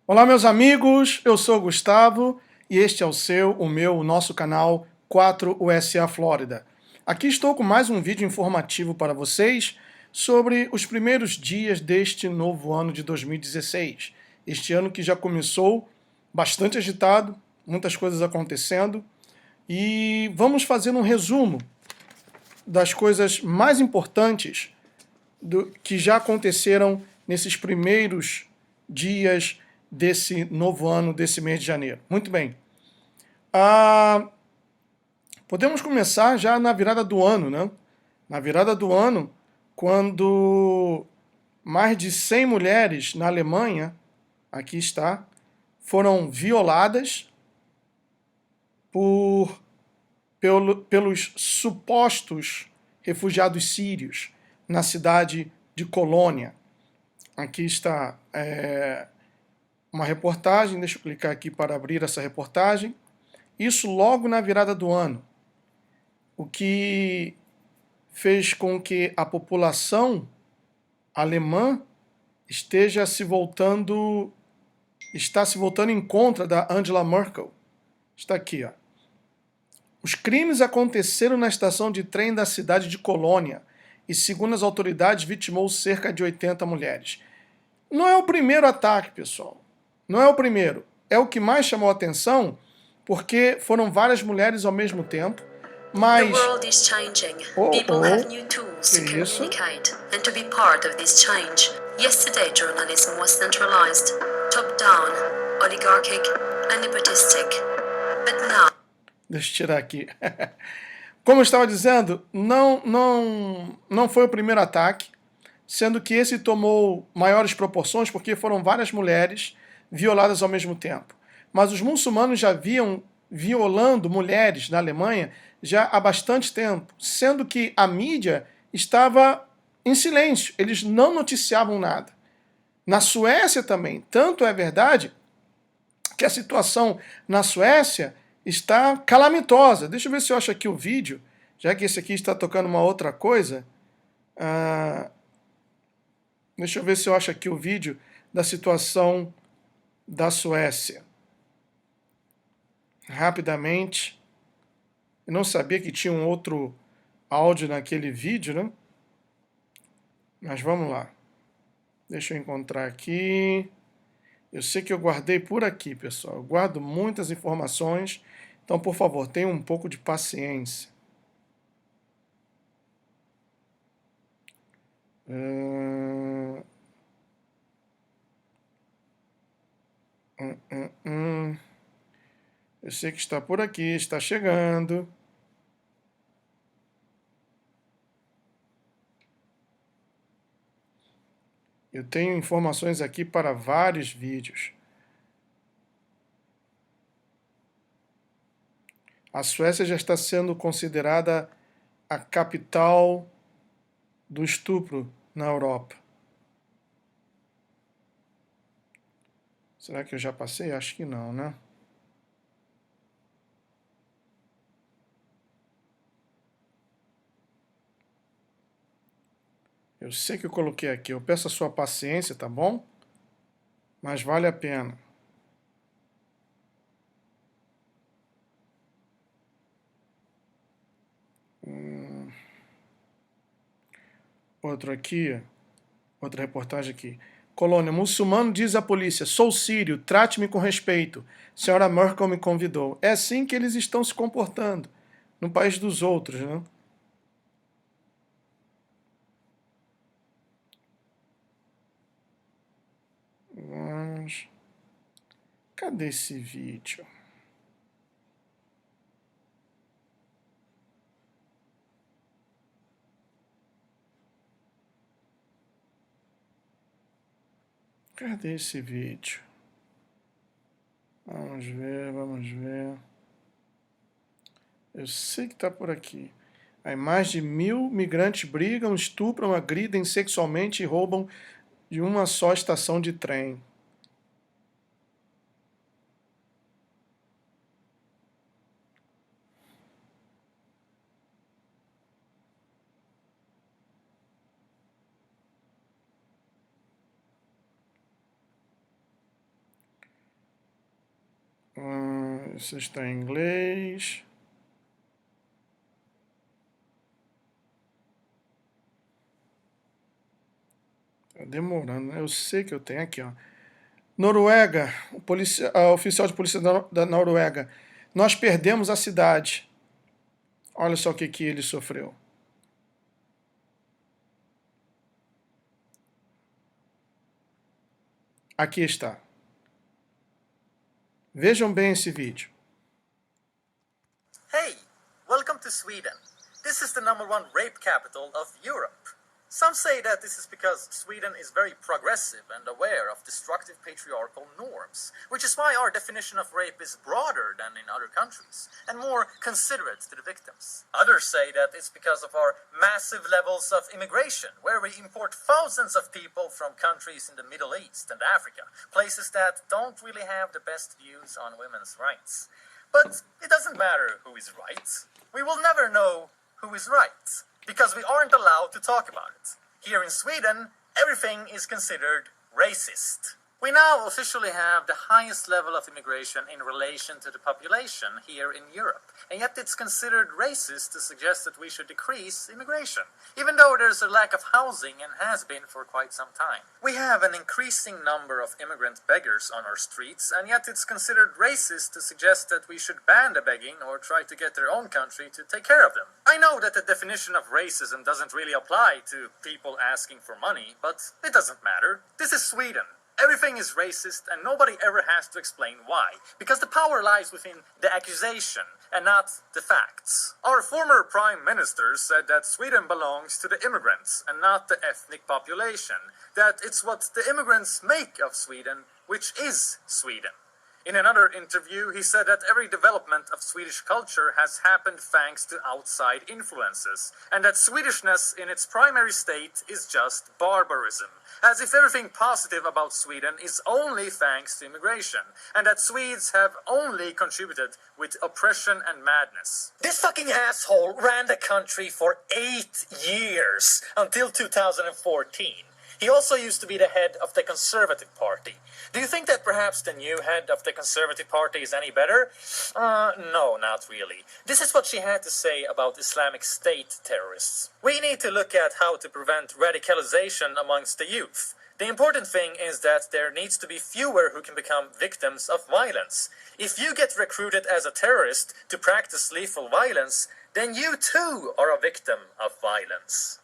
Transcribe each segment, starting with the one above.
Olá, meus amigos, eu sou o Gustavo e este é o nosso canal 4USA Flórida. Aqui estou com mais um vídeo informativo para vocês sobre os primeiros dias deste novo ano de 2016. Este ano que já começou bastante agitado, muitas coisas acontecendo, e vamos fazer um resumo das coisas mais importantes que já aconteceram nesses primeiros dias desse novo ano, desse mês de janeiro. Muito bem. Podemos começar já na virada do ano, né? Na virada do ano, quando mais de 100 mulheres na Alemanha, aqui está, foram violadas pelos supostos refugiados sírios na cidade de Colônia. Aqui está uma reportagem, deixa eu clicar aqui para abrir essa reportagem. Isso logo na virada do ano, o que fez com que a população alemã está se voltando em contra da Angela Merkel. Está aqui, ó. Os crimes aconteceram na estação de trem da cidade de Colônia e, segundo as autoridades, vitimou cerca de 80 mulheres. Não é o primeiro ataque, pessoal. Não é o primeiro. É o que mais chamou a atenção, porque foram várias mulheres ao mesmo tempo, mas... The world is changing. People have new tools to communicate and to be part of this change. Yesterday, journalism was centralized, top-down, oligarchic and nepotistic. But now... Deixa eu tirar aqui. Como eu estava dizendo, não foi o primeiro ataque, sendo que esse tomou maiores proporções porque foram várias mulheres violadas ao mesmo tempo. Mas os muçulmanos já vinham violando mulheres na Alemanha já há bastante tempo, sendo que a mídia estava em silêncio, eles não noticiavam nada. Na Suécia também, tanto é verdade que a situação na Suécia está calamitosa. Deixa eu ver se eu acho aqui o vídeo, já que esse aqui está tocando uma outra coisa. Deixa eu ver se eu acho aqui o vídeo da situação da Suécia. Rapidamente. Eu não sabia que tinha um outro áudio naquele vídeo, né? Mas vamos lá. Deixa eu encontrar aqui. Eu sei que eu guardei por aqui, pessoal. Eu guardo muitas informações. Então, por favor, tenham um pouco de paciência. Eu sei que está por aqui, está chegando. Eu tenho informações aqui para vários vídeos. A Suécia já está sendo considerada a capital do estupro na Europa. Será que eu já passei? Acho que não, né? Eu sei que eu coloquei aqui. Eu peço a sua paciência, tá bom? Mas vale a pena. Outro aqui, outra reportagem aqui. Colônia, muçulmano diz à polícia, sou sírio, trate-me com respeito. Senhora Merkel me convidou. É assim que eles estão se comportando, no país dos outros, né? Mas... cadê esse vídeo? Cadê esse vídeo? Vamos ver, vamos ver. Eu sei que está por aqui. Aí mais de 1.000 migrantes brigam, estupram, agridem sexualmente e roubam de uma só estação de trem. Isso está em inglês. Tá demorando, né? Eu sei que eu tenho aqui, ó. Noruega, oficial de polícia da Noruega. Nós perdemos a cidade. Olha só o que ele sofreu. Aqui está. Vejam bem esse vídeo. Hey, welcome to Sweden. This is the #1 rape capital of Europe. Some say that this is because Sweden is very progressive and aware of destructive patriarchal norms, which is why our definition of rape is broader than in other countries and more considerate to the victims. Others say that it's because of our massive levels of immigration, where we import thousands of people from countries in the Middle East and Africa, places that don't really have the best views on women's rights. But it doesn't matter who is right. We will never know who is right, because we aren't allowed to talk about it. Here in Sweden, everything is considered racist. We now officially have the highest level of immigration in relation to the population here in Europe, and yet it's considered racist to suggest that we should decrease immigration, even though there's a lack of housing and has been for quite some time. We have an increasing number of immigrant beggars on our streets, and yet it's considered racist to suggest that we should ban the begging or try to get their own country to take care of them. I know that the definition of racism doesn't really apply to people asking for money, but it doesn't matter. This is Sweden. Everything is racist, and nobody ever has to explain why, because the power lies within the accusation and not the facts. Our former prime minister said that Sweden belongs to the immigrants and not the ethnic population, that it's what the immigrants make of Sweden, which is Sweden. In another interview, he said that every development of Swedish culture has happened thanks to outside influences, and that Swedishness in its primary state is just barbarism, as if everything positive about Sweden is only thanks to immigration, and that Swedes have only contributed with oppression and madness. This fucking asshole ran the country for 8 years, until 2014. He also used to be the head of the Conservative Party. Do you think that perhaps the new head of the Conservative Party is any better? No, not really. This is what she had to say about Islamic State terrorists. We need to look at how to prevent radicalization amongst the youth. The important thing is that there needs to be fewer who can become victims of violence. If you get recruited as a terrorist to practice lethal violence, then you too are a victim of violence.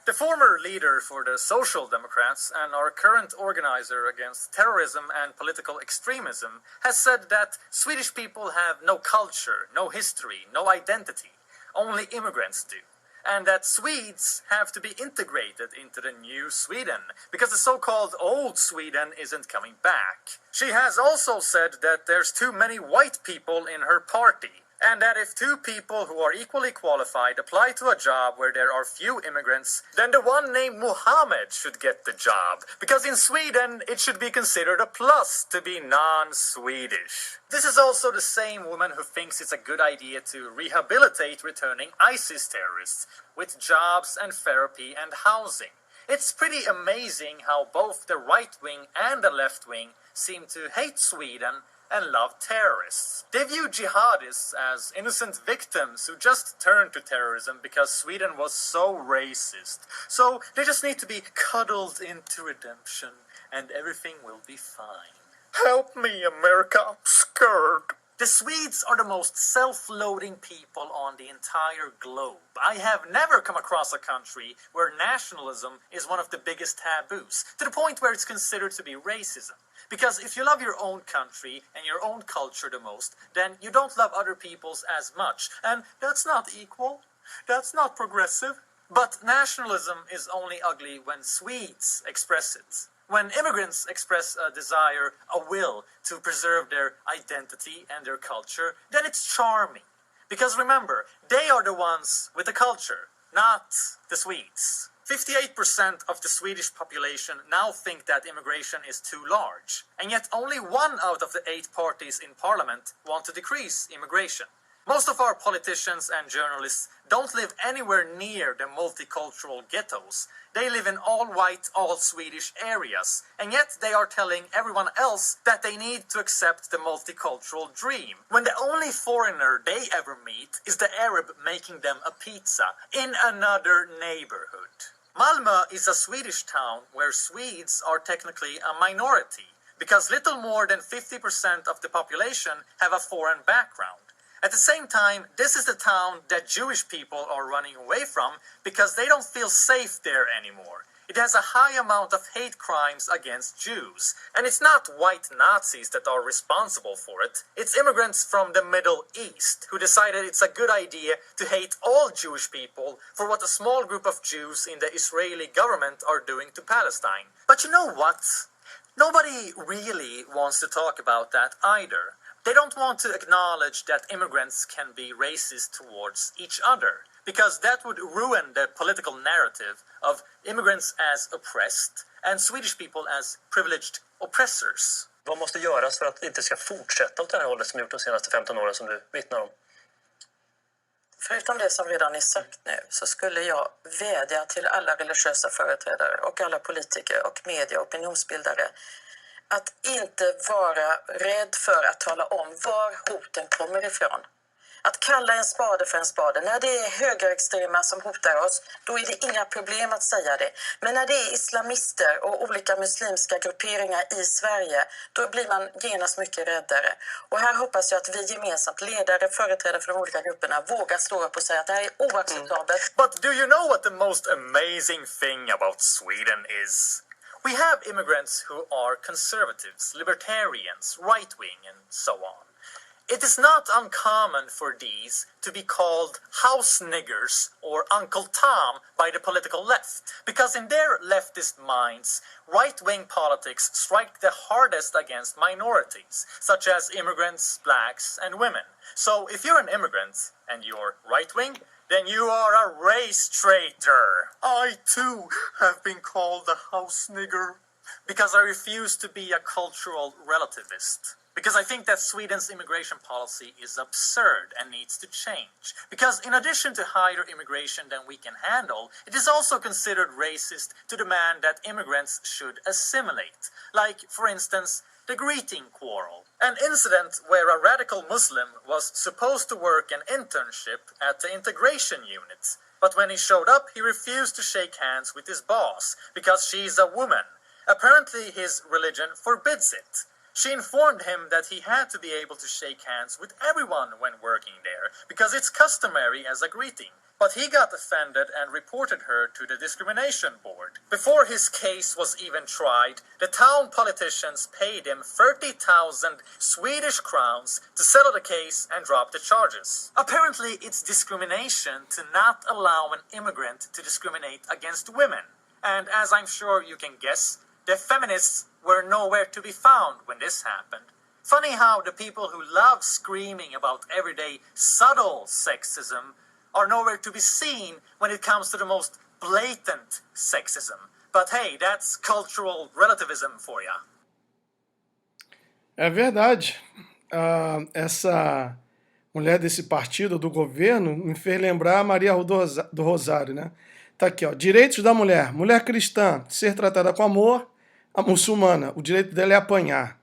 The former leader for the Social Democrats and our current organizer against terrorism and political extremism has said that Swedish people have no culture, no history, no identity. Only immigrants do. And that Swedes have to be integrated into the new Sweden, because the so-called old Sweden isn't coming back. She has also said that there's too many white people in her party, and that if two people who are equally qualified apply to a job where there are few immigrants, then the one named Mohammed should get the job, because in Sweden it should be considered a plus to be non-Swedish. This is also the same woman who thinks it's a good idea to rehabilitate returning ISIS terrorists with jobs and therapy and housing. It's pretty amazing how both the right wing and the left wing seem to hate Sweden and love terrorists. They view jihadists as innocent victims who just turned to terrorism because Sweden was so racist. So they just need to be cuddled into redemption and everything will be fine. Help me, America, I'm scared. The Swedes are the most self-loathing people on the entire globe. I have never come across a country where nationalism is one of the biggest taboos, to the point where it's considered to be racism. Because if you love your own country and your own culture the most, then you don't love other people's as much. And that's not equal. That's not progressive. But nationalism is only ugly when Swedes express it. When immigrants express a desire, a will to preserve their identity and their culture, then it's charming. Because remember, they are the ones with the culture, not the Swedes. 58% of the Swedish population now think that immigration is too large, and yet only 1 out of the 8 parties in parliament want to decrease immigration. Most of our politicians and journalists don't live anywhere near the multicultural ghettos. They live in all-white, all-Swedish areas, and yet they are telling everyone else that they need to accept the multicultural dream, when the only foreigner they ever meet is the Arab making them a pizza in another neighborhood. Malmö is a Swedish town where Swedes are technically a minority, because little more than 50% of the population have a foreign background. At the same time, this is the town that Jewish people are running away from because they don't feel safe there anymore. It has a high amount of hate crimes against Jews, and it's not white Nazis that are responsible for it. It's immigrants from the Middle East who decided it's a good idea to hate all Jewish people for what a small group of Jews in the Israeli government are doing to Palestine. But you know what? Nobody really wants to talk about that either. They don't want to acknowledge that immigrants can be racist towards each other, because that would ruin the political narrative of immigrants as oppressed and Swedish people as privileged oppressors. Vad måste göras för att det inte ska fortsätta åt det här hållet som gjort de senaste 15 åren som du vittnar om? Förutom det som redan är sagt nu så skulle jag vädja till alla religiösa företrädare och alla politiker och media och opinionsbildare att inte vara rädd för att tala om var hoten kommer ifrån. Att kalla en spade för en spade. När det är högerextrema som hotar oss, då är det inga problem att säga det. Men när det är islamister och olika muslimska grupperingar i Sverige, då blir man genast mycket räddare. Och här hoppas jag att vi gemensamt, ledare, företrädare för de olika grupperna, vågar stå upp och säga att det här är oacceptabelt. But do you know what the most amazing thing about Sweden is? We have immigrants who are conservatives, libertarians, right-wing, and so on. It is not uncommon for these to be called house niggers or Uncle Tom by the political left, because in their leftist minds, right-wing politics strike the hardest against minorities, such as immigrants, blacks, and women. So if you're an immigrant and you're right-wing, then you are a race traitor. I too have been called a house nigger because I refuse to be a cultural relativist. Because I think that Sweden's immigration policy is absurd and needs to change. Because in addition to higher immigration than we can handle, it is also considered racist to demand that immigrants should assimilate. Like, for instance, the greeting quarrel. An incident where a radical Muslim was supposed to work an internship at the integration unit. But when he showed up, he refused to shake hands with his boss because she's a woman. Apparently his religion forbids it. She informed him that he had to be able to shake hands with everyone when working there, because it's customary as a greeting. But he got offended and reported her to the discrimination board. Before his case was even tried, the town politicians paid him 30,000 Swedish crowns to settle the case and drop the charges. Apparently, it's discrimination to not allow an immigrant to discriminate against women. And as I'm sure you can guess, the feminists were nowhere to be found when this happened. Funny how the people who love screaming about everyday subtle sexism are nowhere to be seen when it comes to the most blatant sexism. But hey, that's cultural relativism for ya. É verdade. Essa mulher desse partido, do governo, me fez lembrar a Maria do Rosário, né? Tá aqui, ó. Direitos da mulher. Mulher cristã, ser tratada com amor. A muçulmana, o direito dela é apanhar.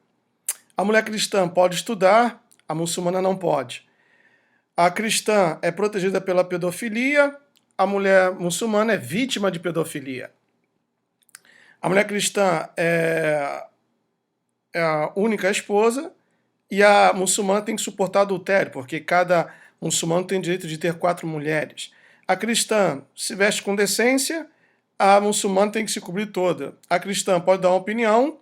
A mulher cristã pode estudar, a muçulmana não pode. A cristã é protegida pela pedofilia, a mulher muçulmana é vítima de pedofilia. A mulher cristã é a única esposa e a muçulmana tem que suportar adultério, porque cada muçulmano tem direito de ter 4 mulheres. A cristã se veste com decência, a muçulmana tem que se cobrir toda. A cristã pode dar uma opinião,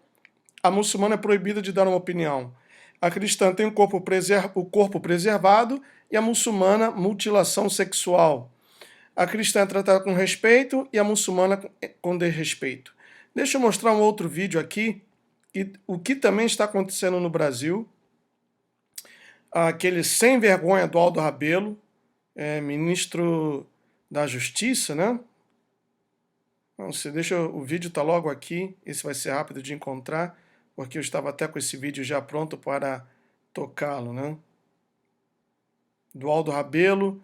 a muçulmana é proibida de dar uma opinião. A cristã tem o corpo preservado e a muçulmana mutilação sexual. A cristã é tratada com respeito e a muçulmana com desrespeito. Deixa eu mostrar um outro vídeo aqui, o que também está acontecendo no Brasil. Aquele sem vergonha do Aldo Rebelo, ministro da Justiça, né? Não, o vídeo está logo aqui, esse vai ser rápido de encontrar, porque eu estava até com esse vídeo já pronto para tocá-lo, né? do Aldo Rabelo,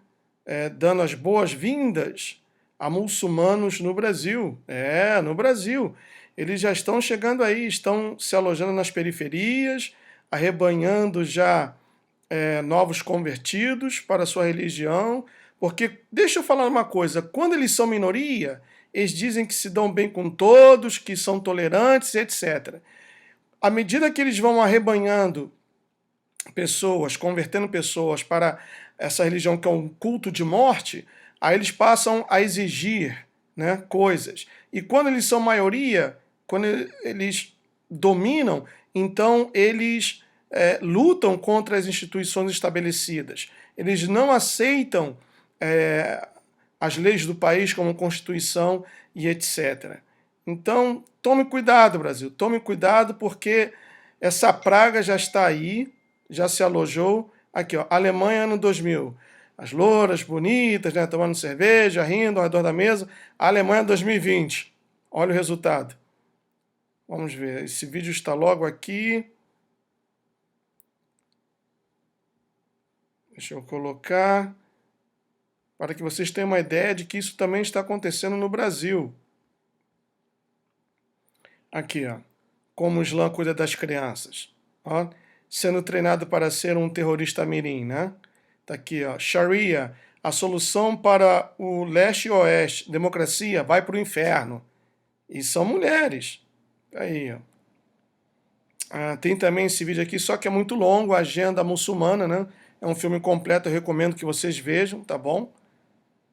dando as boas-vindas a muçulmanos no Brasil. No Brasil. Eles já estão chegando aí, estão se alojando nas periferias, arrebanhando já novos convertidos para a sua religião. Porque, deixa eu falar uma coisa, quando eles são minoria, eles dizem que se dão bem com todos, que são tolerantes, etc. À medida que eles vão arrebanhando pessoas, convertendo pessoas para essa religião que é um culto de morte, aí eles passam a exigir, né, coisas. E quando eles são maioria, quando eles dominam, então eles lutam contra as instituições estabelecidas. Eles não aceitam as leis do país como Constituição e etc. Então, tome cuidado, Brasil. Tome cuidado porque essa praga já está aí, já se alojou. Aqui, ó, Alemanha, ano 2000. As louras bonitas, né, tomando cerveja, rindo ao redor da mesa. Alemanha, 2020. Olha o resultado. Vamos ver. Esse vídeo está logo aqui. Deixa eu colocar para que vocês tenham uma ideia de que isso também está acontecendo no Brasil. Aqui, ó, como o Islã cuida das crianças. Ó, sendo treinado para ser um terrorista mirim, né? Tá aqui, ó, Sharia, a solução para o leste e oeste, democracia, vai para o inferno. E são mulheres. Tá aí, ó. Tem também esse vídeo aqui, só que é muito longo, a Agenda Muçulmana, né? É um filme completo, eu recomendo que vocês vejam, tá bom?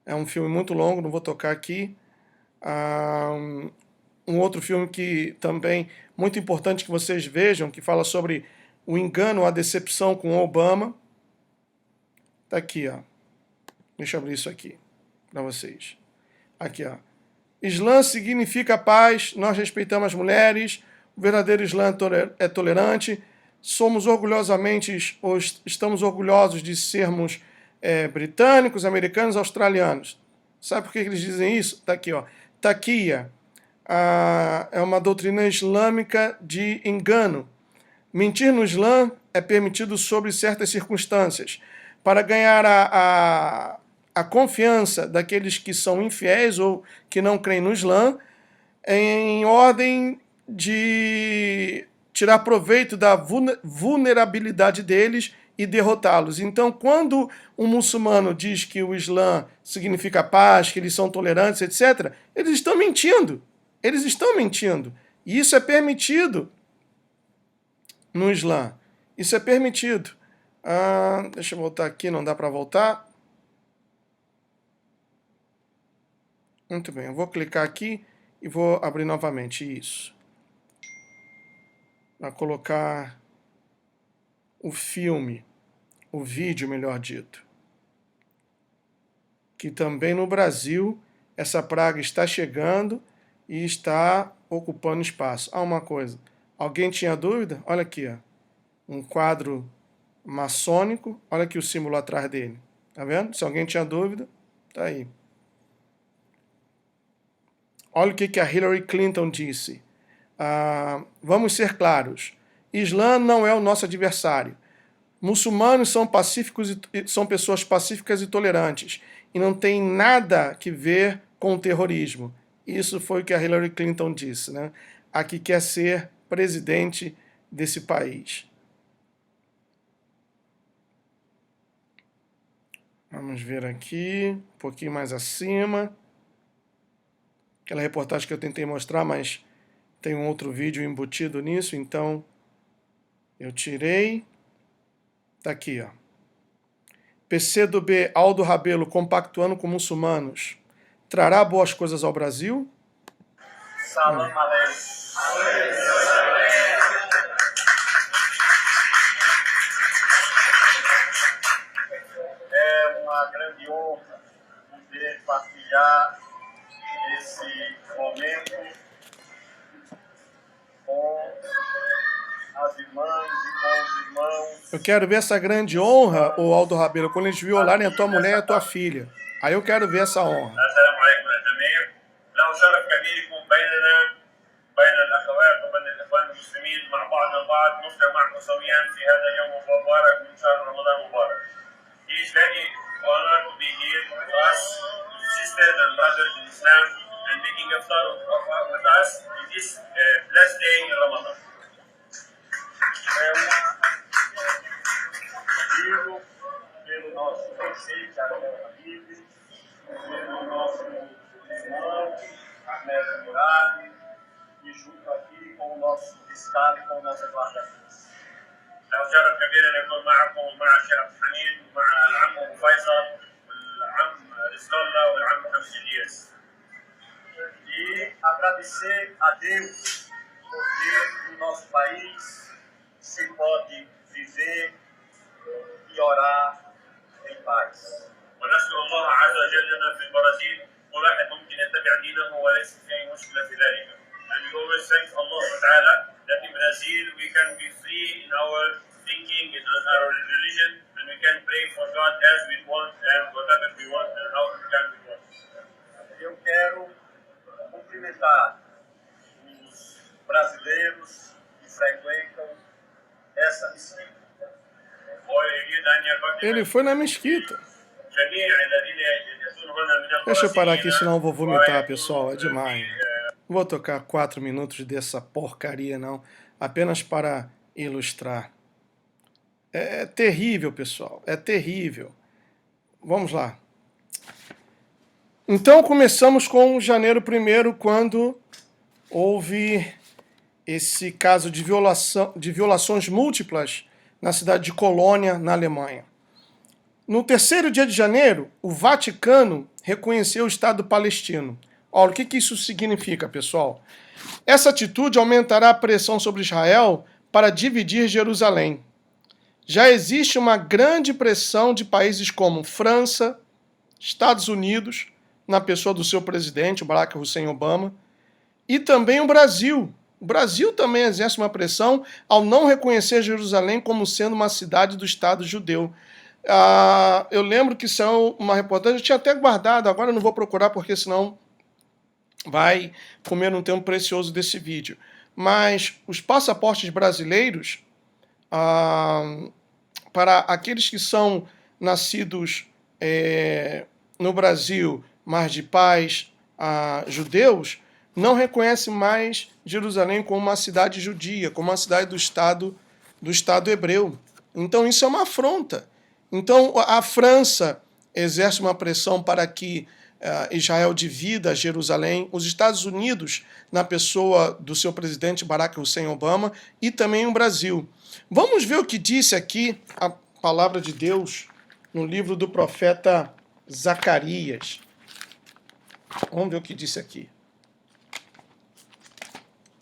É um filme muito longo, não vou tocar aqui. Um outro filme que também muito importante que vocês vejam, que fala sobre o engano, a decepção com Obama. Tá aqui, ó. Deixa eu abrir isso aqui para vocês. Aqui, ó. Islã significa paz, nós respeitamos as mulheres, o verdadeiro Islã é tolerante, estamos orgulhosos de sermos britânicos, americanos, australianos. Sabe por que eles dizem isso? Tá aqui, ó. Taqiya é uma doutrina islâmica de engano. Mentir no Islã é permitido sob certas circunstâncias. Para ganhar a confiança daqueles que são infiéis ou que não creem no Islã, em ordem de tirar proveito da vulnerabilidade deles e derrotá-los. Então, quando um muçulmano diz que o Islã significa paz, que eles são tolerantes, etc., eles estão mentindo. Eles estão mentindo. E isso é permitido no Islã. Isso é permitido. Deixa eu voltar aqui, não dá para voltar. Muito bem, eu vou clicar aqui e vou abrir novamente isso. Para colocar o filme, o vídeo, melhor dito. Que também no Brasil essa praga está chegando e está ocupando espaço. Uma coisa, alguém tinha dúvida? Olha aqui, ó, um quadro maçônico, olha aqui o símbolo atrás dele. Tá vendo? Se alguém tinha dúvida, tá aí. Olha o que a Hillary Clinton disse. Vamos ser claros. Islã não é o nosso adversário. Muçulmanos são pacíficos, são pessoas pacíficas e tolerantes. E não tem nada que ver com o terrorismo. Isso foi o que a Hillary Clinton disse, né? A que quer ser presidente desse país. Vamos ver aqui, um pouquinho mais acima. Aquela reportagem que eu tentei mostrar, mas tem um outro vídeo embutido nisso, então eu tirei. Tá aqui, ó. PCdoB Aldo Rabelo compactuando com muçulmanos trará boas coisas ao Brasil? Salam aleikum. É uma grande honra poder partilhar esse momento com as irmãs e com os irmãos. Eu quero ver essa grande honra, ô Aldo Rabelo, quando eles violarem a tua mulher e a tua filha. Aí eu quero ver essa honra. He is very honored to be here with us, sisters and brothers in Islam, and making iftar with us in this blessed day in Ramadan. Pedido pelo nosso prefeito, Abel Habib, pelo nosso irmão, Ahmed Murad, e junto aqui com o nosso Estado e com a nossa guarda-redes. له شرف كبير ان يكون معكم ومع الشيخ عبد الحميد ومع العم ابو فيصل والعم رزق الله والعم حمد الياس. E agradecer a Deus porque no nosso país se pode viver e orar em paz. ونسأل الله عز وجل لنا في البرازيل واحد ممكن يتبع دينه وليس في أي مشكلة في ذلك. And we always thank Allah subhanahu wa ta'ala that in Brazil we can be free in our thinking, in our religion, and we can pray for God as we want and whatever we want and how we want. Eu quero cumprimentar os brasileiros que frequentam essa mesquita. Ele foi na mesquita. Deixa eu parar aqui, senão eu vou vomitar, pessoal. É demais. Não vou tocar 4 minutos dessa porcaria, não. Apenas para ilustrar. É terrível, pessoal. É terrível. Vamos lá. Então, começamos com janeiro 1º, quando houve esse caso de violações múltiplas na cidade de Colônia, na Alemanha. No 3º dia de janeiro, o Vaticano reconheceu o Estado palestino. Olha, o que isso significa, pessoal? Essa atitude aumentará a pressão sobre Israel para dividir Jerusalém. Já existe uma grande pressão de países como França, Estados Unidos, na pessoa do seu presidente, o Barack Hussein Obama, e também o Brasil. O Brasil também exerce uma pressão ao não reconhecer Jerusalém como sendo uma cidade do Estado judeu. Eu lembro que isso é uma reportagem, eu tinha até guardado, agora eu não vou procurar porque senão vai comer um tempo precioso desse vídeo. Mas os passaportes brasileiros, para aqueles que são nascidos no Brasil, mas de pais judeus, não reconhecem mais Jerusalém como uma cidade judia, como uma cidade do Estado hebreu. Então isso é uma afronta. Então a França exerce uma pressão para que Israel divida Jerusalém, os Estados Unidos, na pessoa do seu presidente Barack Hussein Obama, e também o Brasil. Vamos ver o que disse aqui a palavra de Deus no livro do profeta Zacarias. Vamos ver o que disse aqui.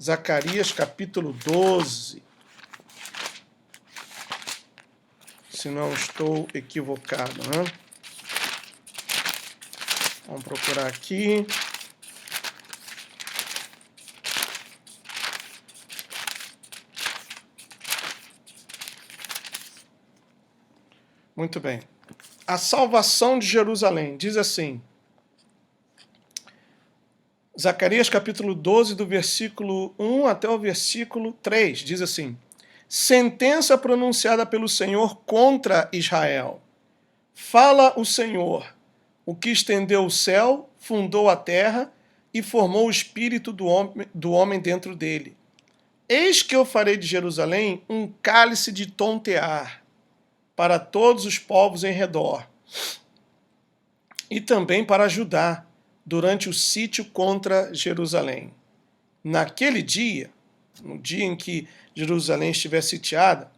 Zacarias, capítulo 12. Se não estou equivocado, né? Vamos procurar aqui. Muito bem. A salvação de Jerusalém. Diz assim. Zacarias capítulo 12, do versículo 1 até o versículo 3. Diz assim. Sentença pronunciada pelo Senhor contra Israel. Fala o Senhor, o que estendeu o céu, fundou a terra e formou o espírito do homem dentro dele. Eis que eu farei de Jerusalém um cálice de tontear para todos os povos em redor, e também para Judá, durante o sítio contra Jerusalém. Naquele dia, no dia em que Jerusalém estiver sitiada,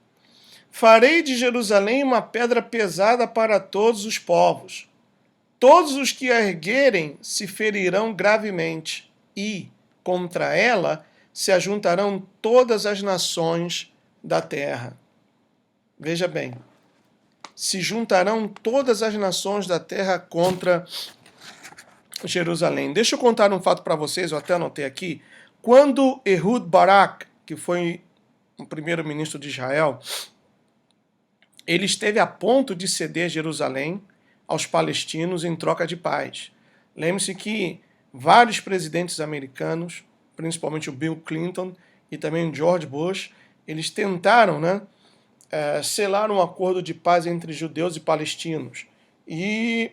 farei de Jerusalém uma pedra pesada para todos os povos. Todos os que a erguerem se ferirão gravemente, e, contra ela, se ajuntarão todas as nações da terra. Veja bem, se juntarão todas as nações da terra contra Jerusalém. Deixa eu contar um fato para vocês, eu até anotei aqui. Quando Ehud Barak, que foi o primeiro-ministro de Israel, ele esteve a ponto de ceder Jerusalém aos palestinos em troca de paz. Lembre-se que vários presidentes americanos, principalmente o Bill Clinton e também o George Bush, eles tentaram, selar um acordo de paz entre judeus e palestinos. E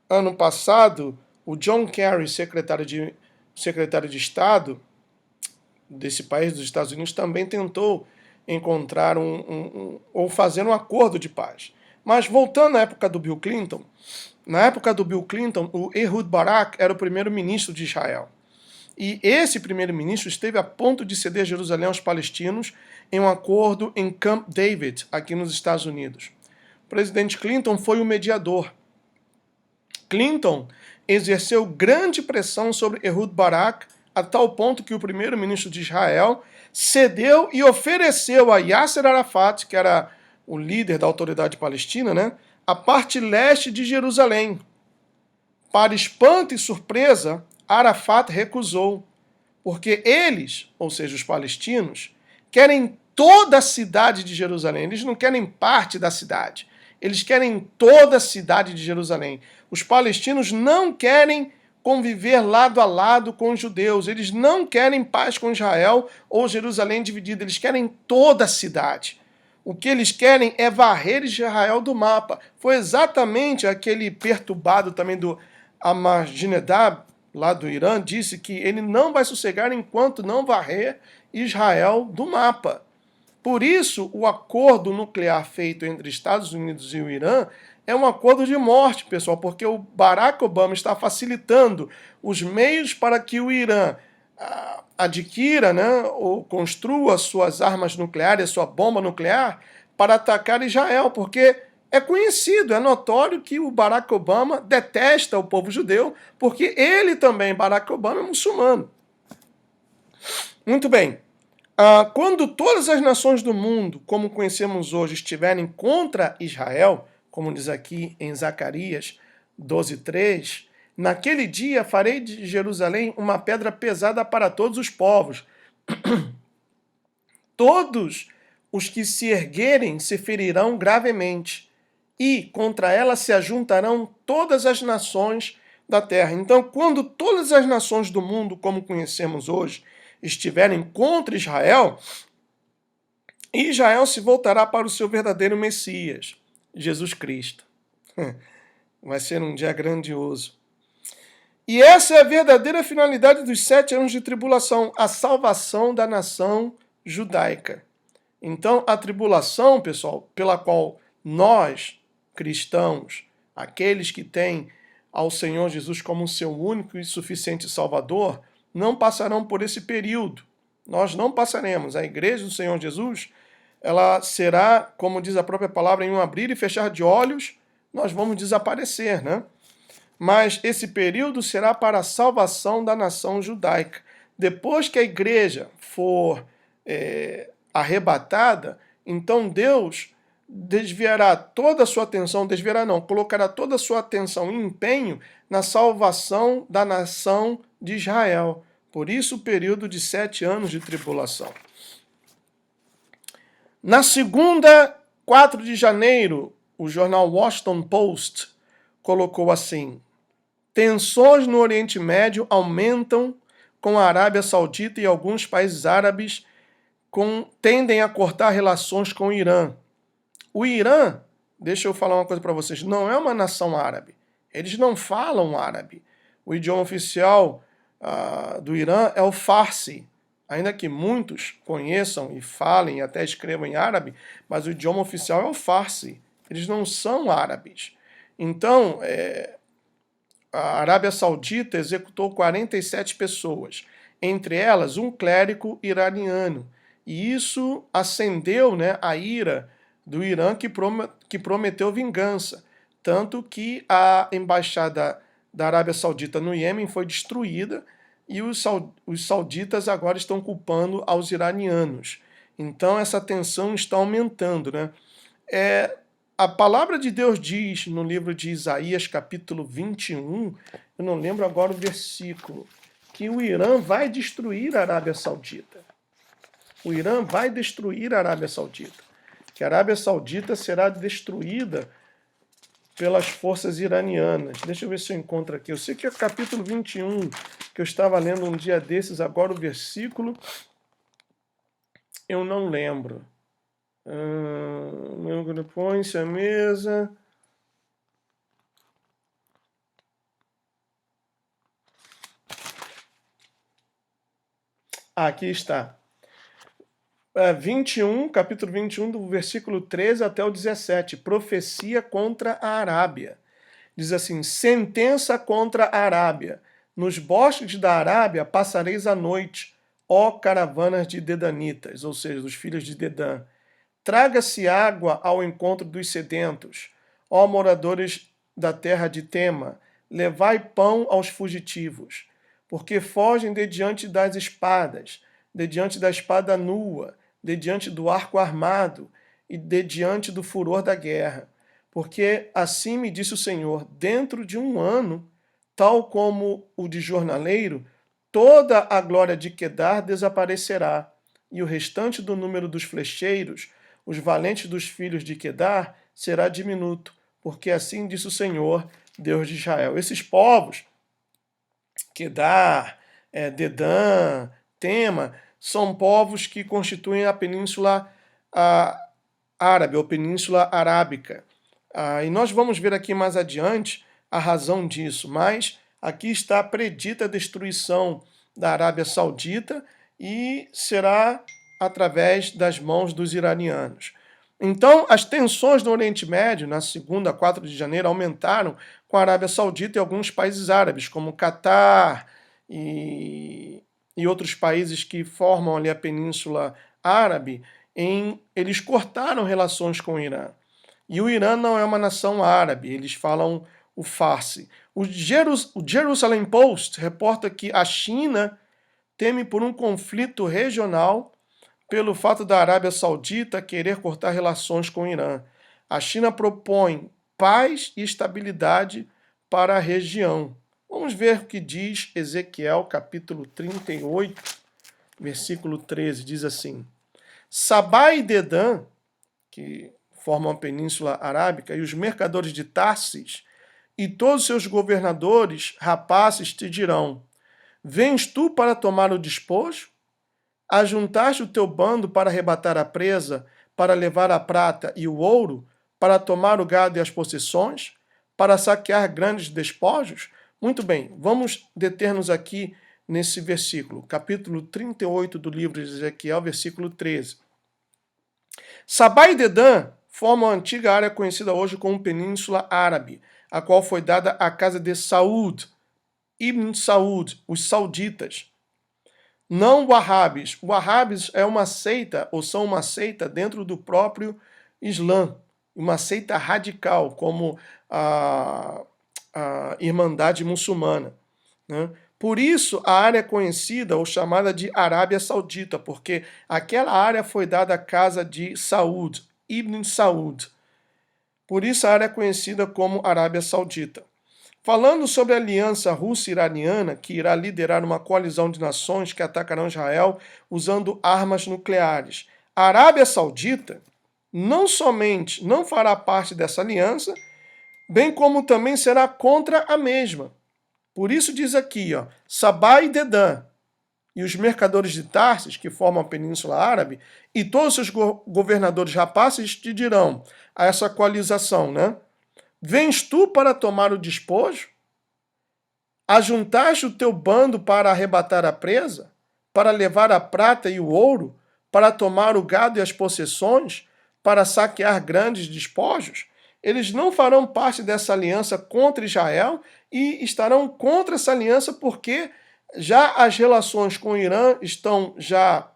ano passado, o John Kerry, secretário de Estado desse país, dos Estados Unidos, também tentou encontrar ou fazer um acordo de paz. Mas voltando à época do Bill Clinton, na época do Bill Clinton, o Ehud Barak era o primeiro-ministro de Israel. E esse primeiro-ministro esteve a ponto de ceder Jerusalém aos palestinos em um acordo em Camp David, aqui nos Estados Unidos. O presidente Clinton foi o mediador. Clinton exerceu grande pressão sobre Ehud Barak, a tal ponto que o primeiro-ministro de Israel cedeu e ofereceu a Yasser Arafat, que era o líder da autoridade palestina, né, a parte leste de Jerusalém. Para espanto e surpresa, Arafat recusou, porque eles, ou seja, os palestinos, querem toda a cidade de Jerusalém. Eles não querem parte da cidade. Eles querem toda a cidade de Jerusalém. Os palestinos não querem conviver lado a lado com os judeus. Eles não querem paz com Israel ou Jerusalém dividida. Eles querem toda a cidade. O que eles querem é varrer Israel do mapa. Foi exatamente aquele perturbado também do Ahmadinejad, lá do Irã, disse que ele não vai sossegar enquanto não varrer Israel do mapa. Por isso, o acordo nuclear feito entre Estados Unidos e o Irã é um acordo de morte, pessoal, porque o Barack Obama está facilitando os meios para que o Irã adquira, né, ou construa suas armas nucleares, sua bomba nuclear, para atacar Israel, porque é conhecido, é notório que o Barack Obama detesta o povo judeu, porque ele também, Barack Obama, é muçulmano. Muito bem. Quando todas as nações do mundo, como conhecemos hoje, estiverem contra Israel, como diz aqui em Zacarias 12:3, naquele dia farei de Jerusalém uma pedra pesada para todos os povos. Todos os que se erguerem se ferirão gravemente, e contra ela se ajuntarão todas as nações da terra. Então, quando todas as nações do mundo, como conhecemos hoje, estiverem contra Israel, Israel se voltará para o seu verdadeiro Messias, Jesus Cristo. Vai ser um dia grandioso. E essa é a verdadeira finalidade dos 7 anos de tribulação, a salvação da nação judaica. Então, a tribulação, pessoal, pela qual nós, cristãos, aqueles que têm ao Senhor Jesus como seu único e suficiente Salvador, não passarão por esse período. Nós não passaremos. A igreja do Senhor Jesus, ela será, como diz a própria palavra, em um abrir e fechar de olhos, nós vamos desaparecer, né? Mas esse período será para a salvação da nação judaica. Depois que a igreja for arrebatada, então Deus desviará toda a sua atenção, colocará toda a sua atenção e empenho na salvação da nação de Israel. Por isso o período de 7 anos de tribulação. Na segunda, 4 de janeiro, o jornal Washington Post colocou assim: tensões no Oriente Médio aumentam com a Arábia Saudita e alguns países árabes tendem a cortar relações com o Irã. O Irã, deixa eu falar uma coisa para vocês, não é uma nação árabe. Eles não falam árabe. O idioma oficial do Irã é o Farsi. Ainda que muitos conheçam e falem e até escrevam em árabe, mas o idioma oficial é o Farsi. Eles não são árabes. Então, a Arábia Saudita executou 47 pessoas, entre elas um clérigo iraniano. E isso acendeu, né, a ira do Irã, que prometeu vingança. Tanto que a embaixada da Arábia Saudita no Iêmen foi destruída e os sauditas agora estão culpando aos iranianos. Então essa tensão está aumentando, né? A palavra de Deus diz no livro de Isaías, capítulo 21, eu não lembro agora o versículo, que o Irã vai destruir a Arábia Saudita. O Irã vai destruir a Arábia Saudita. Que a Arábia Saudita será destruída pelas forças iranianas. Deixa eu ver se eu encontro aqui. Eu sei que é o capítulo 21, que eu estava lendo um dia desses, agora o versículo, eu não lembro. Põe-se à mesa. Aqui está. 21, capítulo 21, do versículo 13 até o 17. Profecia contra a Arábia. Diz assim: sentença contra a Arábia. Nos bosques da Arábia passareis a noite, ó caravanas de dedanitas, ou seja, dos filhos de Dedã. Traga-se água ao encontro dos sedentos, ó moradores da terra de Tema. Levai pão aos fugitivos, porque fogem de diante das espadas, de diante da espada nua, de diante do arco armado e de diante do furor da guerra. Porque assim me disse o Senhor: dentro de um ano, tal como o de jornaleiro, toda a glória de Quedar desaparecerá, e o restante do número dos flecheiros, os valentes dos filhos de Quedar, será diminuto, porque assim disse o Senhor, Deus de Israel. Esses povos, Quedar, Dedã, Tema, são povos que constituem a Península Árabe, ou Península Arábica. E nós vamos ver aqui mais adiante a razão disso, mas aqui está predita a destruição da Arábia Saudita e será através das mãos dos iranianos. Então, as tensões no Oriente Médio, na segunda a 4 de janeiro, aumentaram com a Arábia Saudita e alguns países árabes, como Catar e outros países que formam ali a Península Árabe, eles cortaram relações com o Irã. E o Irã não é uma nação árabe, eles falam o Farsi. O Jerusalem Post reporta que a China teme por um conflito regional pelo fato da Arábia Saudita querer cortar relações com o Irã. A China propõe paz e estabilidade para a região. Vamos ver o que diz Ezequiel, capítulo 38, versículo 13. Diz assim: Sabá e Dedã, que formam a Península Arábica, e os mercadores de Tarsis, e todos seus governadores, rapazes, te dirão: vens tu para tomar o despojo? Ajuntaste o teu bando para arrebatar a presa, para levar a prata e o ouro, para tomar o gado e as possessões, para saquear grandes despojos? Muito bem, vamos deter-nos aqui nesse versículo, capítulo 38 do livro de Ezequiel, versículo 13. Sabá e Dedã formam a antiga área conhecida hoje como Península Árabe, a qual foi dada à casa de Saúd, Ibn Saúd, os sauditas. Não Wahhabis. Wahhabis é uma seita, ou são uma seita dentro do próprio Islã, uma seita radical, como a Irmandade Muçulmana, né? Por isso, a área é conhecida ou chamada de Arábia Saudita, porque aquela área foi dada à casa de Saúd, Ibn Saúd. Por isso, a área é conhecida como Arábia Saudita. Falando sobre a aliança russo-iraniana, que irá liderar uma coalizão de nações que atacarão Israel usando armas nucleares, a Arábia Saudita não somente não fará parte dessa aliança, bem como também será contra a mesma. Por isso diz aqui, Sabá e Dedã, e os mercadores de Tarsis, que formam a Península Árabe, e todos os seus governadores rapazes te dirão a essa coalização, né? Vens tu para tomar o despojo? Ajuntaste o teu bando para arrebatar a presa? Para levar a prata e o ouro? Para tomar o gado e as possessões? Para saquear grandes despojos? Eles não farão parte dessa aliança contra Israel e estarão contra essa aliança porque já as relações com o Irã já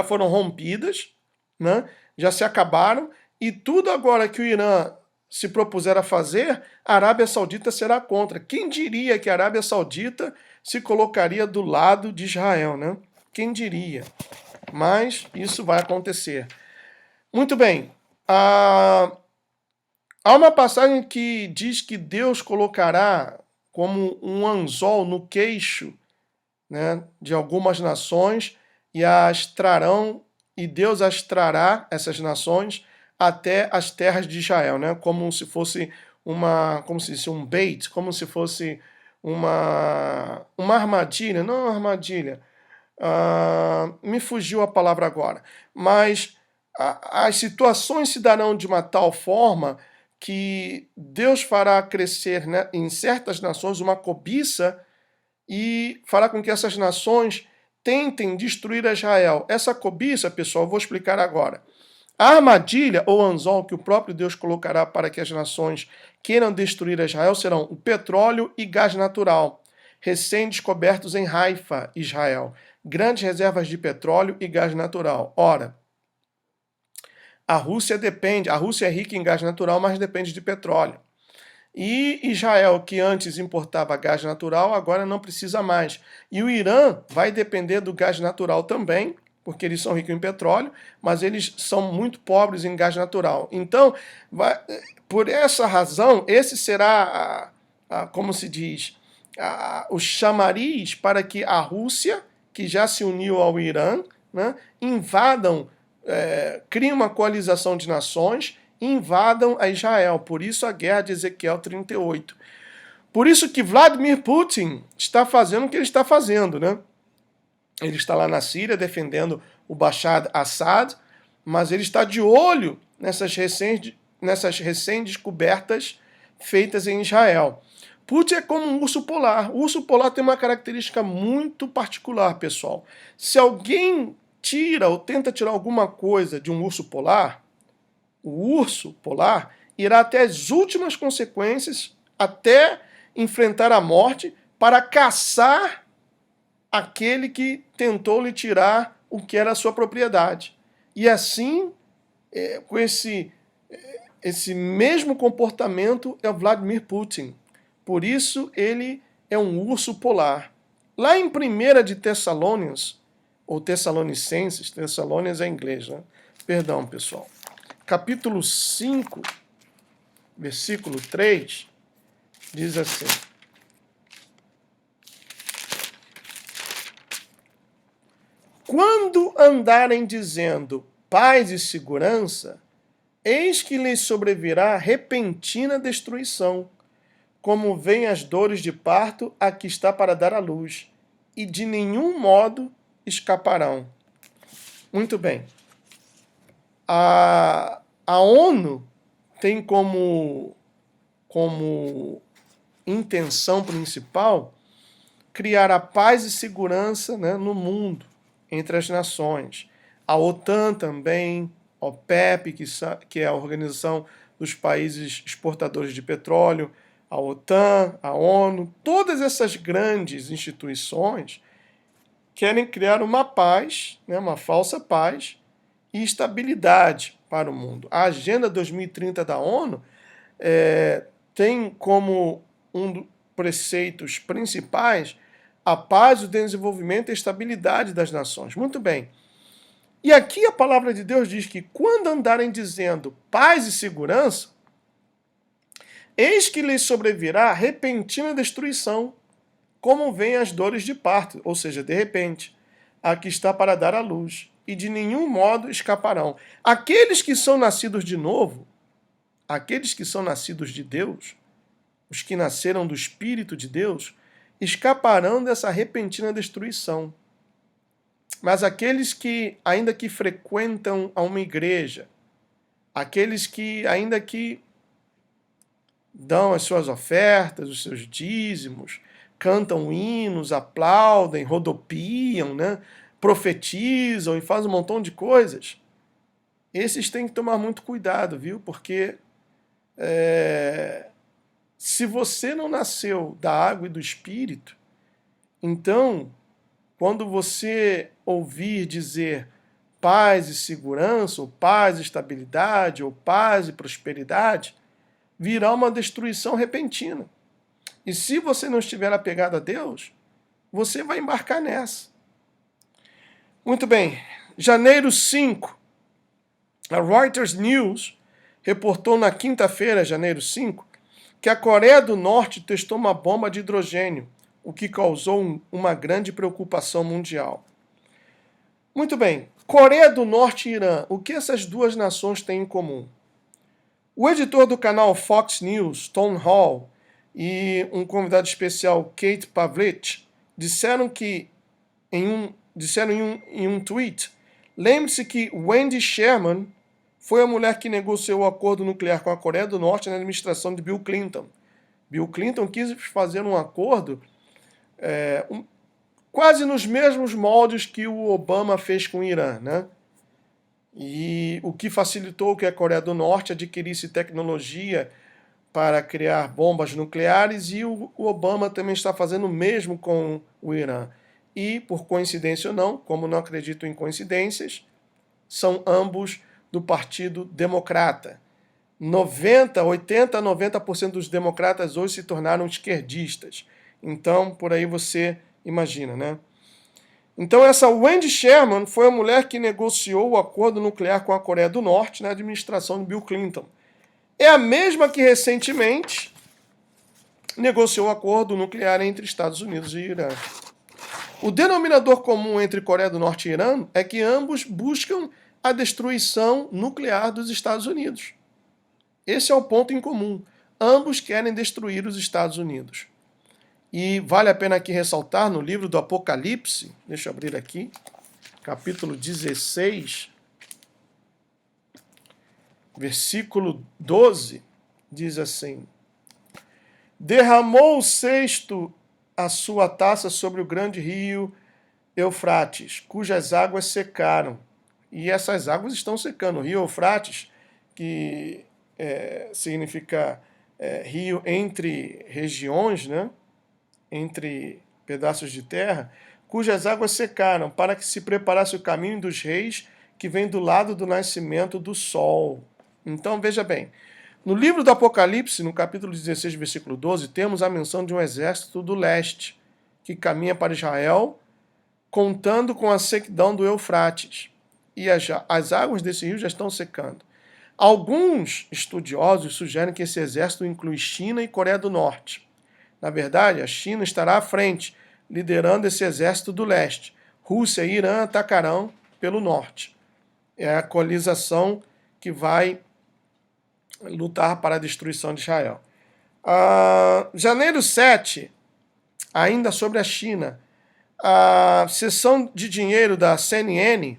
foram rompidas, né? Já se acabaram, e tudo agora que o Irã se propuser a fazer, a Arábia Saudita será contra. Quem diria que a Arábia Saudita se colocaria do lado de Israel, né? Quem diria? Mas isso vai acontecer. Muito bem. Há uma passagem que diz que Deus colocará como um anzol no queixo, né, de algumas nações e Deus as trará, essas nações, até as terras de Israel, né? Como se fosse um bait, como se fosse uma armadilha, não uma armadilha, me fugiu a palavra agora, mas as situações se darão de uma tal forma que Deus fará crescer, né, em certas nações uma cobiça e fará com que essas nações tentem destruir Israel. Essa cobiça, pessoal, eu vou explicar agora. A armadilha ou anzol que o próprio Deus colocará para que as nações queiram destruir Israel serão o petróleo e gás natural, recém-descobertos em Haifa, Israel. Grandes reservas de petróleo e gás natural. Ora, a Rússia é rica em gás natural, mas depende de petróleo. E Israel, que antes importava gás natural, agora não precisa mais. E o Irã vai depender do gás natural também, porque eles são ricos em petróleo, mas eles são muito pobres em gás natural. Então, por essa razão, esse será, como se diz, o chamariz para que a Rússia, que já se uniu ao Irã, né, invadam, criem uma coalização de nações, invadam a Israel. Por isso a guerra de Ezequiel 38. Por isso que Vladimir Putin está fazendo o que ele está fazendo, né? Ele está lá na Síria defendendo o Bashar Assad, mas ele está de olho nessas recém-descobertas feitas em Israel. Putin é como um urso polar. O urso polar tem uma característica muito particular, pessoal. Se alguém tira ou tenta tirar alguma coisa de um urso polar, o urso polar irá até as últimas consequências, até enfrentar a morte, para caçar aquele que tentou lhe tirar o que era a sua propriedade. E assim, com esse mesmo comportamento é o Vladimir Putin. Por isso ele é um urso polar. Lá em 1 de Tessalonians, ou Tessalonicenses, Tessalonians é inglês, né? Perdão, pessoal. Capítulo 5, versículo 3, diz assim: quando andarem dizendo paz e segurança, eis que lhes sobrevirá repentina destruição, como vêm as dores de parto a que está para dar à luz, e de nenhum modo escaparão. Muito bem. A ONU tem como intenção principal criar a paz e segurança, né, no mundo, entre as nações. A OTAN também, a OPEP, que é a Organização dos Países Exportadores de Petróleo, a OTAN, a ONU, todas essas grandes instituições querem criar uma paz, né, uma falsa paz, e estabilidade para o mundo. A Agenda 2030 da ONU tem como um dos preceitos principais a paz, o desenvolvimento e a estabilidade das nações. Muito bem. E aqui a palavra de Deus diz que quando andarem dizendo paz e segurança, eis que lhes sobrevirá repentina destruição, como vêm as dores de parto, ou seja, de repente, a que está para dar à luz, e de nenhum modo escaparão. Aqueles que são nascidos de novo, aqueles que são nascidos de Deus, os que nasceram do Espírito de Deus, escaparão dessa repentina destruição. Mas aqueles que, ainda que frequentam a uma igreja, aqueles que, ainda que dão as suas ofertas, os seus dízimos, cantam hinos, aplaudem, rodopiam, né? Profetizam e fazem um montão de coisas, esses têm que tomar muito cuidado, viu? Porque se você não nasceu da água e do Espírito, então, quando você ouvir dizer paz e segurança, ou paz e estabilidade, ou paz e prosperidade, virá uma destruição repentina. E se você não estiver apegado a Deus, você vai embarcar nessa. Muito bem, janeiro 5, a Reuters News reportou na quinta-feira, janeiro 5, que a Coreia do Norte testou uma bomba de hidrogênio, o que causou uma grande preocupação mundial. Muito bem, Coreia do Norte e Irã, o que essas duas nações têm em comum? O editor do canal Fox News, Tom Hall, e um convidado especial, Kate Pavlich, disseram em um tweet Lembre-se que Wendy Sherman foi a mulher que negociou o acordo nuclear com a Coreia do Norte na administração de Bill Clinton. Bill Clinton quis fazer um acordo quase nos mesmos moldes que o Obama fez com o Irã, né? E o que facilitou que a Coreia do Norte adquirisse tecnologia para criar bombas nucleares, e o Obama também está fazendo o mesmo com o Irã. E, por coincidência ou não, como não acredito em coincidências, são ambos do Partido Democrata. 80 a 90% dos democratas hoje se tornaram esquerdistas. Então, por aí você imagina, né? Então, essa Wendy Sherman foi a mulher que negociou o acordo nuclear com a Coreia do Norte na administração de Bill Clinton. É a mesma que recentemente negociou o acordo nuclear entre Estados Unidos e Irã. O denominador comum entre Coreia do Norte e Irã é que ambos buscam a destruição nuclear dos Estados Unidos. Esse é o ponto em comum. Ambos querem destruir os Estados Unidos. E vale a pena aqui ressaltar no livro do Apocalipse, deixa eu abrir aqui, capítulo 16, versículo 12, diz assim: derramou o sexto a sua taça sobre o grande rio Eufrates, cujas águas secaram. E essas águas estão secando. O rio Eufrates, que significa rio entre regiões, né? Entre pedaços de terra, cujas águas secaram, para que se preparasse o caminho dos reis que vem do lado do nascimento do sol. Então, veja bem, no livro do Apocalipse, no capítulo 16, versículo 12, temos a menção de um exército do leste, que caminha para Israel, contando com a sequidão do Eufrates. E as águas desse rio já estão secando. Alguns estudiosos sugerem que esse exército inclui China e Coreia do Norte. Na verdade, a China estará à frente, liderando esse exército do leste. Rússia e Irã atacarão pelo norte. É a coalização que vai lutar para a destruição de Israel. Janeiro 7, ainda sobre a China, a seção de dinheiro da CNN,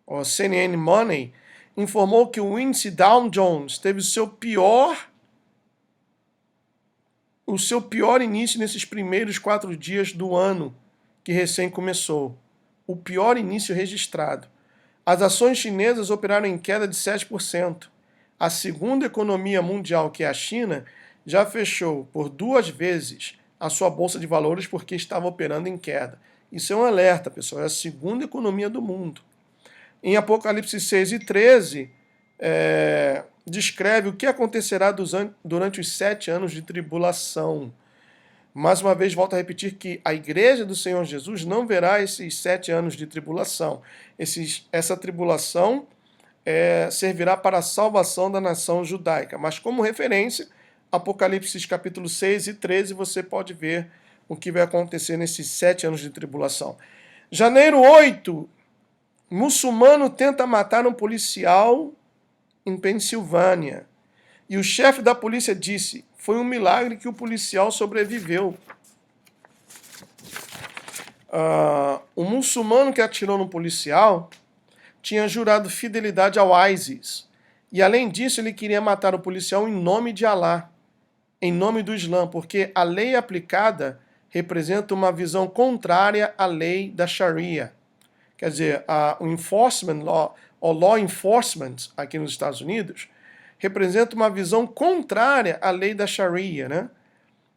ou CNN Money, informou que o índice Dow Jones teve o seu pior início nesses primeiros 4 dias do ano que recém começou. O pior início registrado. As ações chinesas operaram em queda de 7%. A segunda economia mundial, que é a China, já fechou por 2 vezes a sua bolsa de valores porque estava operando em queda. Isso é um alerta, pessoal. É a segunda economia do mundo. Em Apocalipse 6 e 13, descreve o que acontecerá durante os 7 anos de tribulação. Mais uma vez, volto a repetir que a igreja do Senhor Jesus não verá esses 7 anos de tribulação. Essa tribulação servirá para a salvação da nação judaica. Mas como referência, Apocalipse capítulo 6 e 13, você pode ver o que vai acontecer nesses 7 anos de tribulação. Janeiro 8, muçulmano tenta matar um policial em Pensilvânia. E o chefe da polícia disse: foi um milagre que o policial sobreviveu. O muçulmano que atirou no policial tinha jurado fidelidade ao ISIS. E além disso, ele queria matar o policial em nome de Alá, em nome do Islã, porque a lei aplicada representa uma visão contrária à lei da Sharia. Quer dizer, o enforcement law, o law enforcement aqui nos Estados Unidos, representa uma visão contrária à lei da Sharia, né?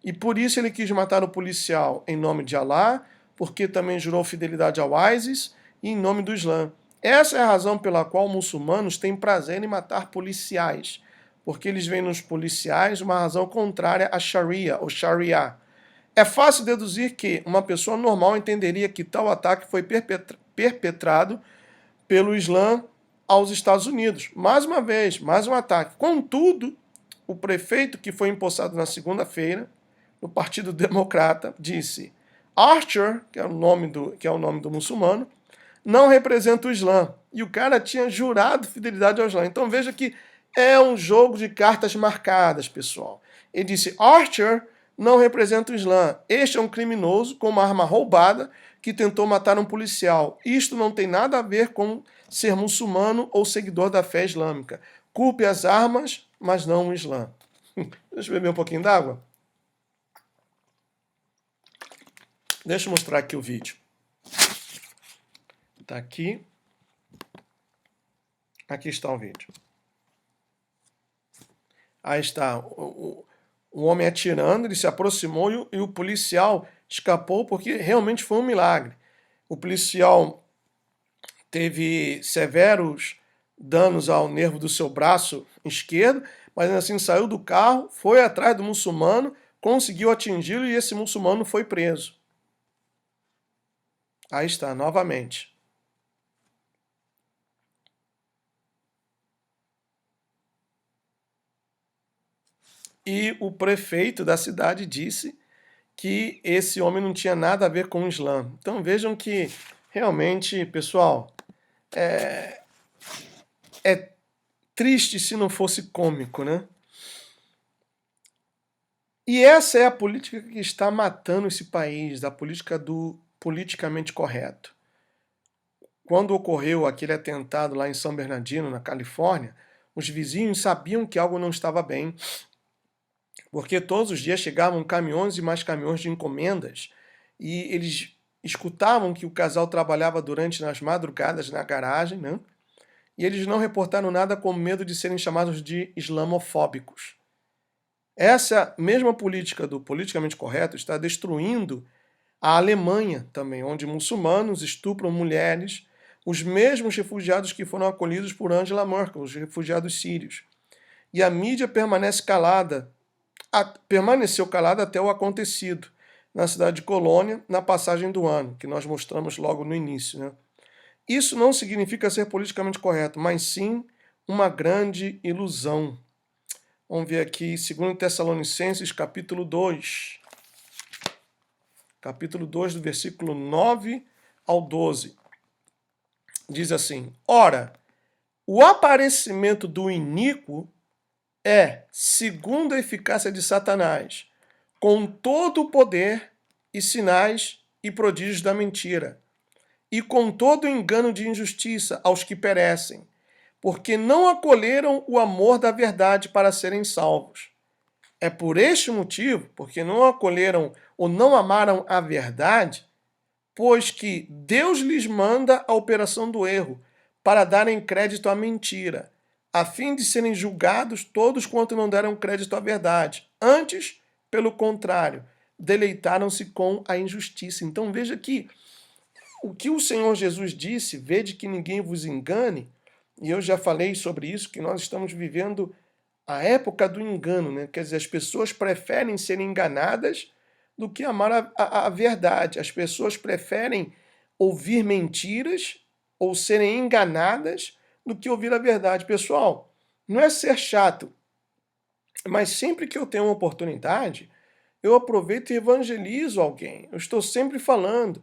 E por isso ele quis matar o policial em nome de Alá, porque também jurou fidelidade ao ISIS e em nome do Islã. Essa é a razão pela qual muçulmanos têm prazer em matar policiais, porque eles veem nos policiais uma razão contrária à Sharia, ou Sharia. É fácil deduzir que uma pessoa normal entenderia que tal ataque foi perpetrado pelo Islã aos Estados Unidos. Mais uma vez, mais um ataque. Contudo, o prefeito que foi empossado na segunda-feira, no Partido Democrata, disse: Archer, que é o nome do muçulmano, não representa o Islã. E o cara tinha jurado fidelidade ao Islã. Então veja que é um jogo de cartas marcadas, pessoal. Ele disse: Archer não representa o Islã. Este é um criminoso com uma arma roubada que tentou matar um policial. Isto não tem nada a ver com ser muçulmano ou seguidor da fé islâmica. Culpe as armas, mas não o Islã. Deixa eu beber um pouquinho d'água. Deixa eu mostrar aqui o vídeo. Tá aqui. Aqui está o vídeo. Aí está o homem atirando, ele se aproximou e o policial escapou porque realmente foi um milagre. O policial teve severos danos ao nervo do seu braço esquerdo, mas assim saiu do carro, foi atrás do muçulmano, conseguiu atingi-lo e esse muçulmano foi preso. Aí está, novamente. E o prefeito da cidade disse que esse homem não tinha nada a ver com o Islã. Então vejam que realmente, pessoal, é triste se não fosse cômico, né? E essa é a política que está matando esse país, a política do politicamente correto. Quando ocorreu aquele atentado lá em São Bernardino, na Califórnia, os vizinhos sabiam que algo não estava bem, porque todos os dias chegavam caminhões e mais caminhões de encomendas e eles escutavam que o casal trabalhava durante nas madrugadas na garagem, né? E eles não reportaram nada com medo de serem chamados de islamofóbicos. Essa mesma política do politicamente correto está destruindo a Alemanha também, onde muçulmanos estupram mulheres, os mesmos refugiados que foram acolhidos por Angela Merkel, os refugiados sírios. E a mídia permaneceu calada até o acontecido na cidade de Colônia, na passagem do ano, que nós mostramos logo no início, né? Isso não significa ser politicamente correto, mas sim uma grande ilusão. Vamos ver aqui, 2 Tessalonicenses, capítulo 2. Capítulo 2, do versículo 9 ao 12. Diz assim: Ora, o aparecimento do iníquo é segundo a eficácia de Satanás, com todo o poder e sinais e prodígios da mentira, e com todo o engano de injustiça aos que perecem, porque não acolheram o amor da verdade para serem salvos. É por este motivo, porque não acolheram ou não amaram a verdade, pois que Deus lhes manda a operação do erro, para darem crédito à mentira, a fim de serem julgados todos quanto não deram crédito à verdade. Antes, pelo contrário, deleitaram-se com a injustiça. Então veja que o que o Senhor Jesus disse, vede que ninguém vos engane, e eu já falei sobre isso, que nós estamos vivendo a época do engano, né? Quer dizer, as pessoas preferem ser enganadas do que amar a verdade. As pessoas preferem ouvir mentiras ou serem enganadas do que ouvir a verdade. Pessoal, não é ser chato, mas sempre que eu tenho uma oportunidade, eu aproveito e evangelizo alguém. Eu estou sempre falando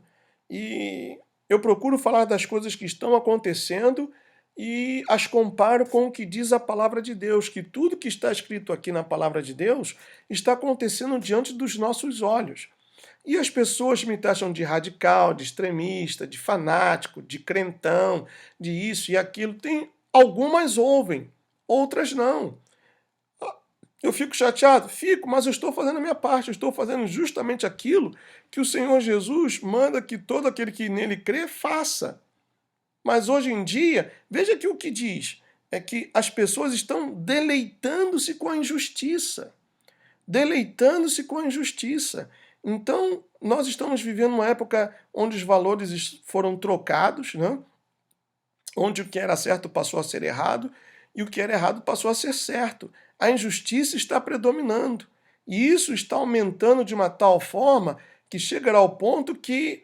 e eu procuro falar das coisas que estão acontecendo e as comparo com o que diz a palavra de Deus, que tudo que está escrito aqui na palavra de Deus está acontecendo diante dos nossos olhos. E as pessoas me taxam de radical, de extremista, de fanático, de crentão, de isso e aquilo. Algumas ouvem, outras não. Eu fico chateado? Fico, mas eu estou fazendo a minha parte, eu estou fazendo justamente aquilo que o Senhor Jesus manda que todo aquele que nele crê faça. Mas hoje em dia, veja que o que diz é que as pessoas estão deleitando-se com a injustiça. Deleitando-se com a injustiça. Então, nós estamos vivendo uma época onde os valores foram trocados, né? Onde o que era certo passou a ser errado e o que era errado passou a ser certo. A injustiça está predominando. E isso está aumentando de uma tal forma que chegará ao ponto que,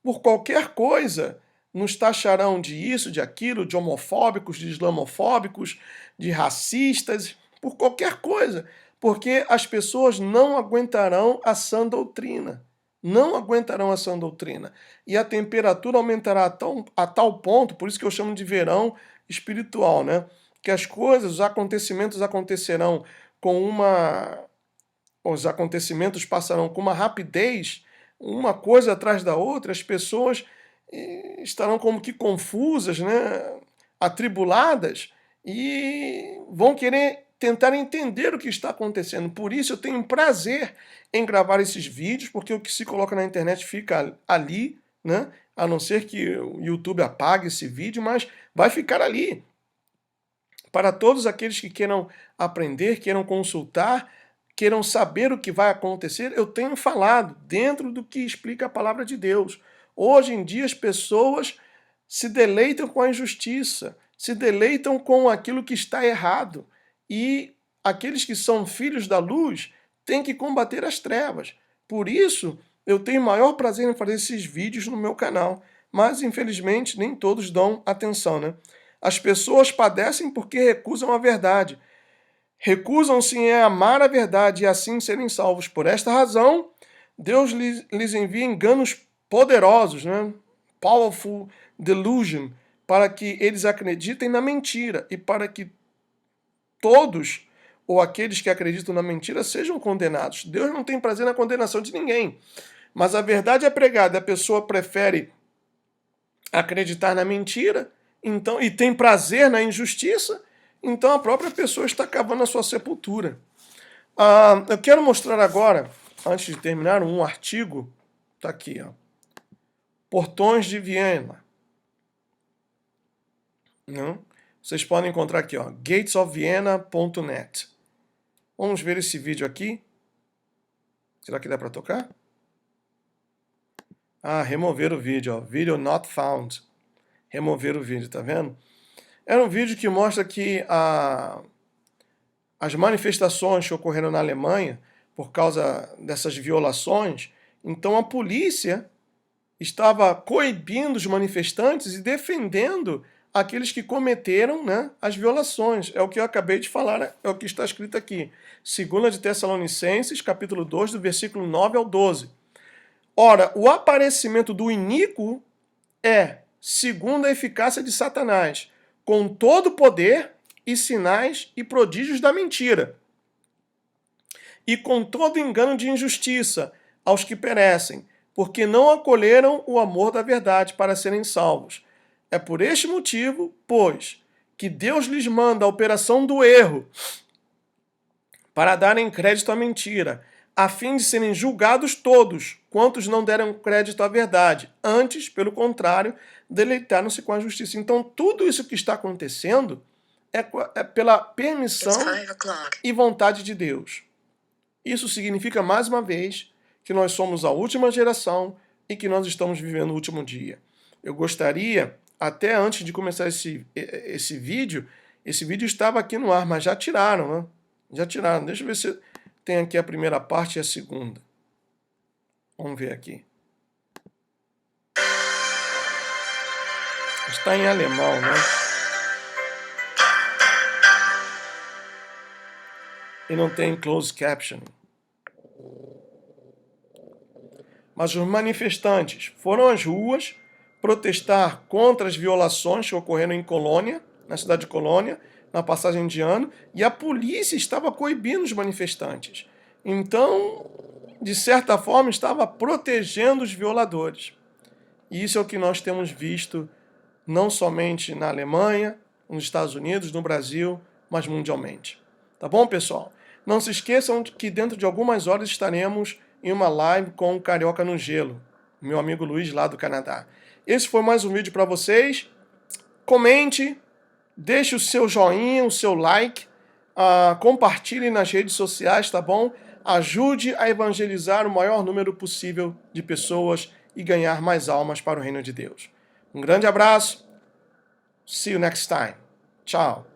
por qualquer coisa, nos taxarão de isso, de aquilo, de homofóbicos, de islamofóbicos, de racistas, por qualquer coisa. Porque as pessoas não aguentarão a sã doutrina. Não aguentarão a sã doutrina. E a temperatura aumentará a tal ponto, por isso que eu chamo de verão espiritual, né? Que as coisas, os acontecimentos acontecerão com uma... Os acontecimentos passarão com uma rapidez uma coisa atrás da outra, as pessoas estarão como que confusas, né? Atribuladas, e vão querer tentar entender o que está acontecendo. Por isso eu tenho prazer em gravar esses vídeos, porque o que se coloca na internet fica ali, né? A não ser que o YouTube apague esse vídeo, mas vai ficar ali. Para todos aqueles que queiram aprender, queiram consultar, queiram saber o que vai acontecer, eu tenho falado dentro do que explica a palavra de Deus. Hoje em dia as pessoas se deleitam com a injustiça, se deleitam com aquilo que está errado. E aqueles que são filhos da luz têm que combater as trevas. Por isso, eu tenho maior prazer em fazer esses vídeos no meu canal. Mas, infelizmente, nem todos dão atenção, né? As pessoas padecem porque recusam a verdade. Recusam-se em amar a verdade e assim serem salvos. Por esta razão, Deus lhes envia enganos poderosos, né? Powerful delusion, para que eles acreditem na mentira e para que todos, ou aqueles que acreditam na mentira, sejam condenados. Deus não tem prazer na condenação de ninguém. Mas a verdade é pregada, a pessoa prefere acreditar na mentira, então, e tem prazer na injustiça, então a própria pessoa está cavando a sua sepultura. Eu quero mostrar agora, antes de terminar, um artigo, está aqui, ó, Portões de Viena. Não? Vocês podem encontrar aqui, ó, gatesofvienna.net. Vamos ver esse vídeo aqui. Será que dá para tocar? Remover o vídeo, ó. Video not found. Remover o vídeo, tá vendo? Era um vídeo que mostra que as manifestações que ocorreram na Alemanha por causa dessas violações, então a polícia estava coibindo os manifestantes e defendendo aqueles que cometeram, né, as violações. É o que eu acabei de falar, é o que está escrito aqui. 2 de Tessalonicenses, capítulo 2, do versículo 9 ao 12. Ora, o aparecimento do iníquo é segundo a eficácia de Satanás, com todo o poder e sinais e prodígios da mentira, e com todo engano de injustiça aos que perecem, porque não acolheram o amor da verdade para serem salvos. É por este motivo, pois, que Deus lhes manda a operação do erro para darem crédito à mentira, a fim de serem julgados todos quantos não deram crédito à verdade. Antes, pelo contrário, deleitaram-se com a justiça. Então, tudo isso que está acontecendo é pela permissão e vontade de Deus. Isso significa, mais uma vez, que nós somos a última geração e que nós estamos vivendo o último dia. Eu gostaria, até antes de começar esse vídeo estava aqui no ar, mas já tiraram, né? Já tiraram. Deixa eu ver se tem aqui a primeira parte e a segunda. Vamos ver aqui. Está em alemão, né? E não tem closed captioning. Mas os manifestantes foram às ruas protestar contra as violações que ocorreram em Colônia, na cidade de Colônia, na passagem de ano, e a polícia estava coibindo os manifestantes. Então, de certa forma, estava protegendo os violadores. E isso é o que nós temos visto não somente na Alemanha, nos Estados Unidos, no Brasil, mas mundialmente. Tá bom, pessoal? Não se esqueçam que dentro de algumas horas estaremos em uma live com o Carioca no Gelo, meu amigo Luiz lá do Canadá. Esse foi mais um vídeo para vocês. Comente, deixe o seu joinha, o seu like, compartilhe nas redes sociais, tá bom? Ajude a evangelizar o maior número possível de pessoas e ganhar mais almas para o reino de Deus. Um grande abraço. See you next time. Tchau.